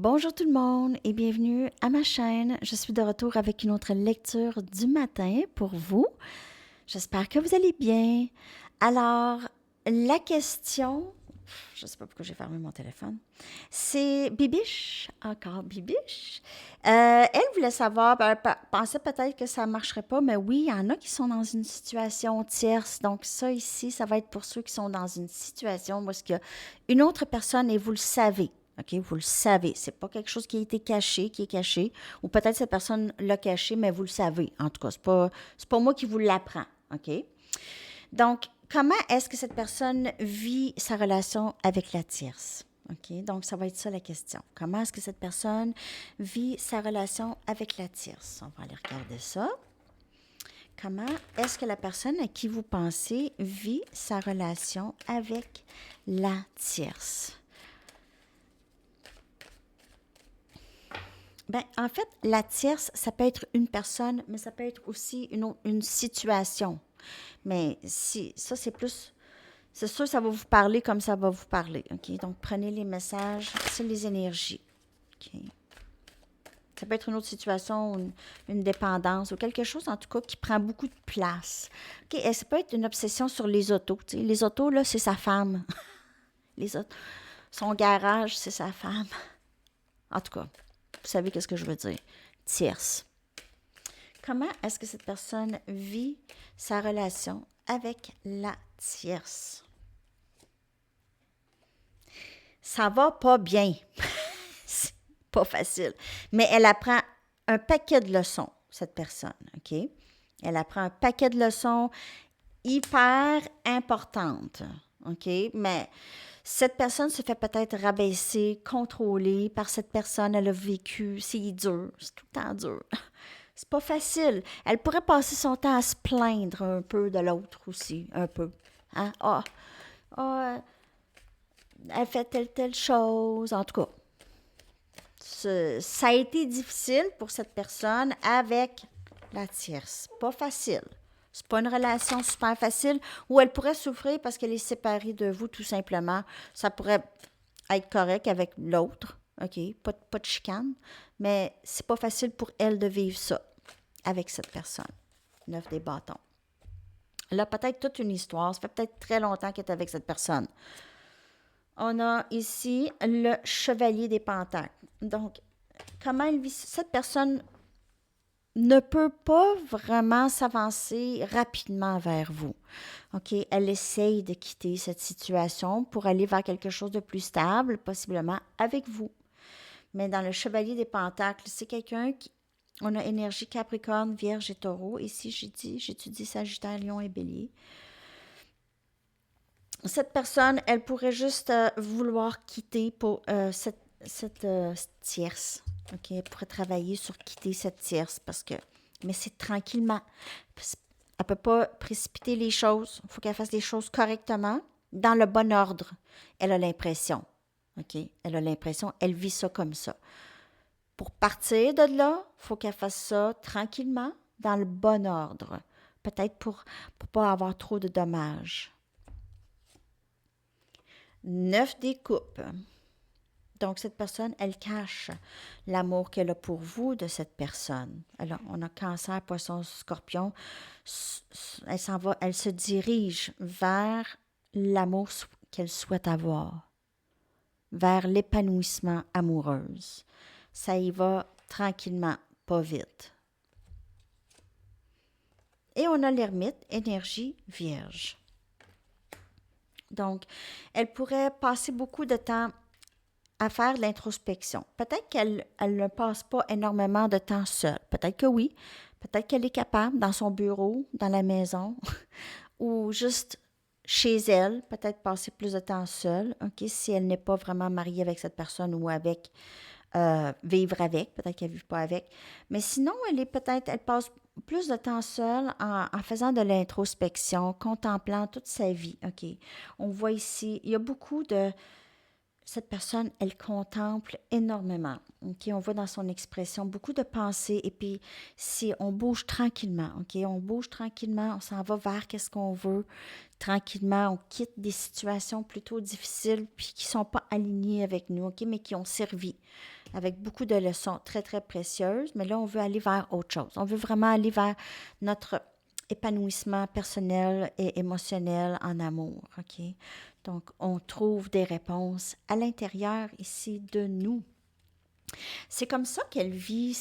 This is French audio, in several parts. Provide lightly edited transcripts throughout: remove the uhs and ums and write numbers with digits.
Bonjour tout le monde et bienvenue à ma chaîne. Je suis de retour avec une autre lecture du matin pour vous. J'espère que vous allez bien. Alors, la question, je ne sais pas pourquoi j'ai fermé mon téléphone, c'est Bibiche, encore Bibiche. Elle voulait savoir, pensait peut-être que ça ne marcherait pas, mais oui, il y en a qui sont dans une situation tierce. Donc ça ici, ça va être pour ceux qui sont dans une situation où il y a une autre personne et vous le savez. OK, vous le savez. C'est pas quelque chose qui a été caché, qui est caché. Ou peut-être cette personne l'a caché, mais vous le savez. En tout cas, c'est pas moi qui vous l'apprends. OK? Donc, comment est-ce que cette personne vit sa relation avec la tierce? OK? Donc, ça va être ça la question. Comment est-ce que cette personne vit sa relation avec la tierce? On va aller regarder ça. Comment est-ce que la personne à qui vous pensez vit sa relation avec la tierce? Ben, en fait, la tierce, ça peut être une personne, mais ça peut être aussi une situation. Mais si, ça, c'est plus. C'est sûr, ça va vous parler comme ça va vous parler. OK? Donc, prenez les messages, c'est les énergies. OK? Ça peut être une autre situation, une dépendance ou quelque chose, en tout cas, qui prend beaucoup de place. OK? Et ça peut être une obsession sur les autos. Tu sais. Les autos, là, c'est sa femme. Les autos, son garage, c'est sa femme. En tout cas, vous savez qu'est-ce que je veux dire. Tierce. Comment est-ce que cette personne vit sa relation avec la tierce? Ça va pas bien. C'est pas facile. Mais elle apprend un paquet de leçons, cette personne, OK? Elle apprend un paquet de leçons hyper importantes, OK? Mais cette personne se fait peut-être rabaisser, contrôler par cette personne. Elle a vécu, c'est dur, c'est tout le temps dur. C'est pas facile. Elle pourrait passer son temps à se plaindre un peu de l'autre aussi, un peu. Hein? Ah, elle fait telle chose. En tout cas, ça a été difficile pour cette personne avec la tierce. Pas facile. C'est pas une relation super facile où elle pourrait souffrir parce qu'elle est séparée de vous, tout simplement. Ça pourrait être correct avec l'autre, OK? Pas de chicane. Mais c'est pas facile pour elle de vivre ça avec cette personne. 9 des bâtons. Elle a peut-être toute une histoire. Ça fait peut-être très longtemps qu'elle est avec cette personne. On a ici le chevalier des pentacles. Donc, comment elle vit? Cette personne ne peut pas vraiment s'avancer rapidement vers vous. OK? Elle essaye de quitter cette situation pour aller vers quelque chose de plus stable, possiblement avec vous. Mais dans le chevalier des pentacles, c'est quelqu'un qui... On a énergie Capricorne, Vierge et Taureau. Ici, j'étudie Sagittaire, Lion et Bélier. Cette personne, elle pourrait juste vouloir quitter pour cette tierce. OK? Elle pourrait travailler sur quitter cette tierce parce que... Mais c'est tranquillement. Elle ne peut pas précipiter les choses. Il faut qu'elle fasse les choses correctement, dans le bon ordre. Elle a l'impression. OK? Elle a l'impression, elle vit ça comme ça. Pour partir de là, il faut qu'elle fasse ça tranquillement, dans le bon ordre. Peut-être pour ne pas avoir trop de dommages. 9 des coupes. Donc, cette personne, elle cache l'amour qu'elle a pour vous de cette personne. Alors, on a Cancer, Poisson, Scorpion. Elle s'en va, elle se dirige vers l'amour qu'elle souhaite avoir, vers l'épanouissement amoureuse. Ça y va tranquillement, pas vite. Et on a l'ermite, énergie vierge. Donc, elle pourrait passer beaucoup de temps à faire de l'introspection. Peut-être qu'elle ne passe pas énormément de temps seule. Peut-être que oui. Peut-être qu'elle est capable dans son bureau, dans la maison, ou juste chez elle, peut-être passer plus de temps seule, OK, si elle n'est pas vraiment mariée avec cette personne ou avec, vivre avec, peut-être qu'elle ne vit pas avec. Mais sinon, elle passe plus de temps seule en faisant de l'introspection, contemplant toute sa vie, OK. On voit ici, il y a beaucoup de Cette personne, elle contemple énormément. OK? On voit dans son expression beaucoup de pensées. Et puis, si on bouge tranquillement, OK? On bouge tranquillement, on s'en va vers qu'est-ce qu'on veut. Tranquillement, on quitte des situations plutôt difficiles puis qui ne sont pas alignées avec nous, OK? Mais qui ont servi avec beaucoup de leçons très, très précieuses. Mais là, on veut aller vers autre chose. On veut vraiment aller vers notre épanouissement personnel et émotionnel en amour, OK? Donc, on trouve des réponses à l'intérieur ici de nous. C'est comme ça qu'elle vit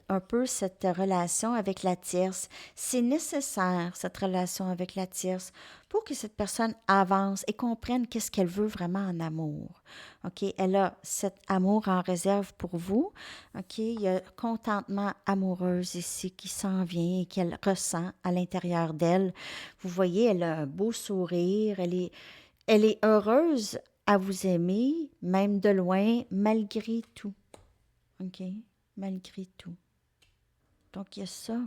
un peu cette relation avec la tierce. C'est nécessaire, cette relation avec la tierce, pour que cette personne avance et comprenne qu'est-ce qu'elle veut vraiment en amour. OK? Elle a cet amour en réserve pour vous. OK? Il y a contentement amoureuse ici qui s'en vient et qu'elle ressent à l'intérieur d'elle. Vous voyez, elle a un beau sourire. Elle est heureuse à vous aimer, même de loin, malgré tout. OK? Malgré tout. Donc, il y a ça.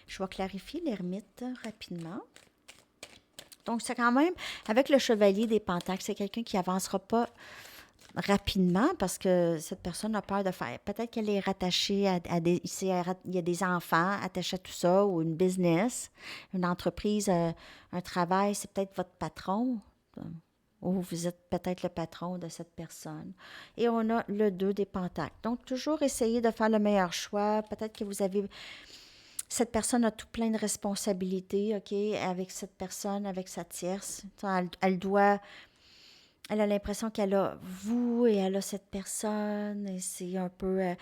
Je vais clarifier l'ermite rapidement. Donc, c'est quand même, avec le chevalier des pentacles, c'est quelqu'un qui avancera pas rapidement parce que cette personne a peur de faire. Peut-être qu'elle est rattachée à des. Il y a des enfants attachés à tout ça ou une business, une entreprise, un travail, c'est peut-être votre patron. Ou vous êtes peut-être le patron de cette personne. Et on a le 2 des pentacles. Donc, toujours essayer de faire le meilleur choix. Peut-être que vous avez... Cette personne a tout plein de responsabilités, OK, avec cette personne, avec sa tierce. Elle doit... Elle a l'impression qu'elle a vous et elle a cette personne. Et c'est un peu...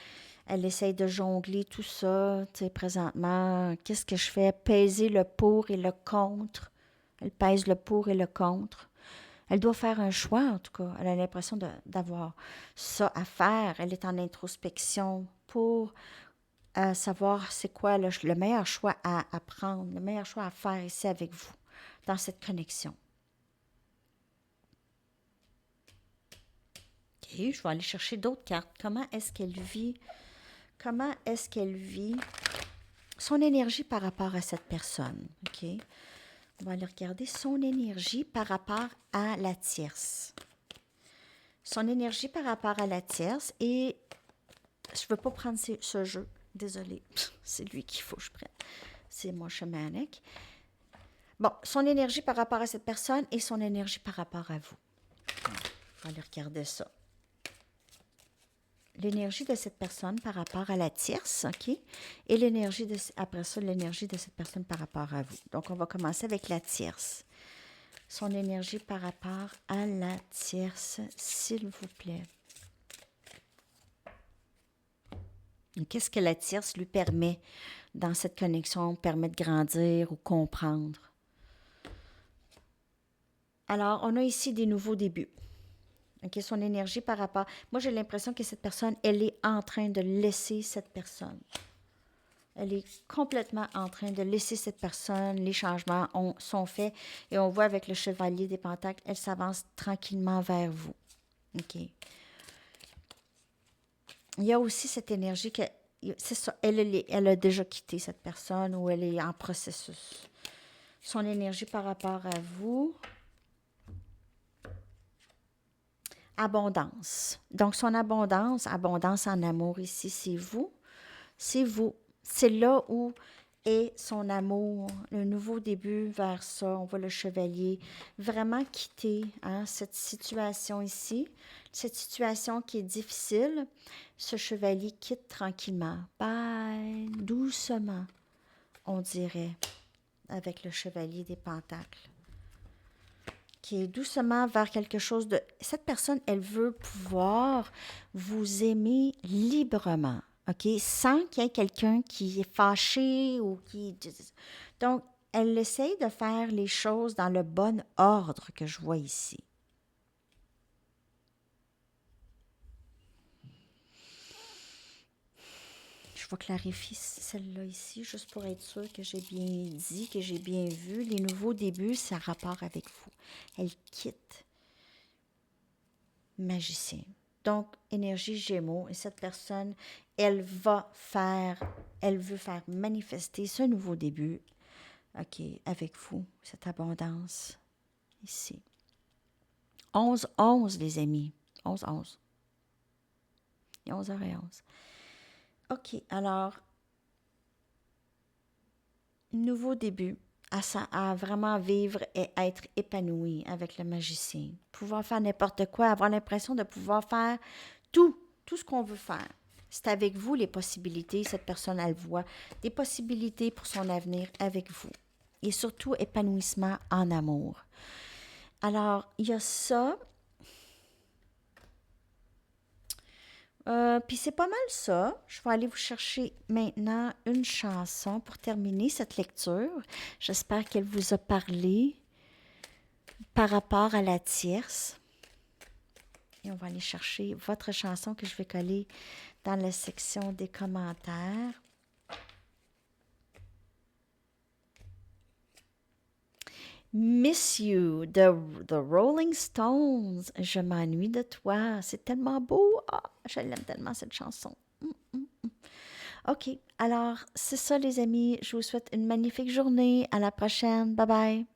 elle essaye de jongler tout ça, tu sais, présentement. Qu'est-ce que je fais? Peser le pour et le contre. Elle pèse le pour et le contre. Elle doit faire un choix, en tout cas. Elle a l'impression d'avoir ça à faire. Elle est en introspection pour savoir c'est quoi le meilleur choix à prendre, le meilleur choix à faire ici avec vous, dans cette connexion. OK, je vais aller chercher d'autres cartes. Comment est-ce qu'elle vit? Comment est-ce qu'elle vit son énergie par rapport à cette personne? OK? On va aller regarder son énergie par rapport à la tierce. Son énergie par rapport à la tierce et je ne veux pas prendre ce jeu. Désolée, c'est lui qu'il faut que je prenne. C'est mon chamanique. Bon, son énergie par rapport à cette personne et son énergie par rapport à vous. On va aller regarder ça. L'énergie de cette personne par rapport à la tierce, OK? Et l'énergie après ça, l'énergie de cette personne par rapport à vous. Donc, on va commencer avec la tierce. Son énergie par rapport à la tierce, s'il vous plaît. Qu'est-ce que la tierce lui permet dans cette connexion, permet de grandir ou comprendre? Alors, on a ici des nouveaux débuts. Okay, son énergie par rapport... Moi, j'ai l'impression que cette personne, elle est en train de laisser cette personne. Elle est complètement en train de laisser cette personne. Les changements sont faits. Et on voit avec le chevalier des pentacles, elle s'avance tranquillement vers vous. OK. Il y a aussi cette énergie que... C'est ça, elle a déjà quitté cette personne ou elle est en processus. Son énergie par rapport à vous. Abondance. Donc, son abondance en amour ici, c'est vous. C'est vous. C'est là où est son amour, le nouveau début vers ça. On voit le chevalier vraiment quitter cette situation ici, cette situation qui est difficile. Ce chevalier quitte tranquillement, bye, doucement, on dirait, avec le chevalier des pentacles. Qui est doucement vers quelque chose de... Cette personne, elle veut pouvoir vous aimer librement. OK? Sans qu'il y ait quelqu'un qui est fâché ou qui... Donc, elle essaye de faire les choses dans le bon ordre que je vois ici. Je vais clarifier celle-là ici, juste pour être sûre que j'ai bien dit, que j'ai bien vu. Les nouveaux débuts, c'est en rapport avec vous. Elle quitte. Magicien. Donc, énergie Gémeaux. Et cette personne, elle veut faire manifester ce nouveau début, OK, avec vous, cette abondance ici. 11-11, les amis. 11. Il est 11h11. OK, alors, nouveau début à vraiment vivre et être épanoui avec le magicien. Pouvoir faire n'importe quoi, avoir l'impression de pouvoir faire tout ce qu'on veut faire. C'est avec vous les possibilités, cette personne, elle voit des possibilités pour son avenir avec vous. Et surtout, épanouissement en amour. Alors, il y a ça. Puis c'est pas mal ça. Je vais aller vous chercher maintenant une chanson pour terminer cette lecture. J'espère qu'elle vous a parlé par rapport à la tierce. Et on va aller chercher votre chanson que je vais coller dans la section des commentaires. Miss You, the Rolling Stones. Je m'ennuie de toi. C'est tellement beau. Ah, je l'aime tellement, cette chanson. OK, alors c'est ça les amis. Je vous souhaite une magnifique journée. À la prochaine. Bye bye.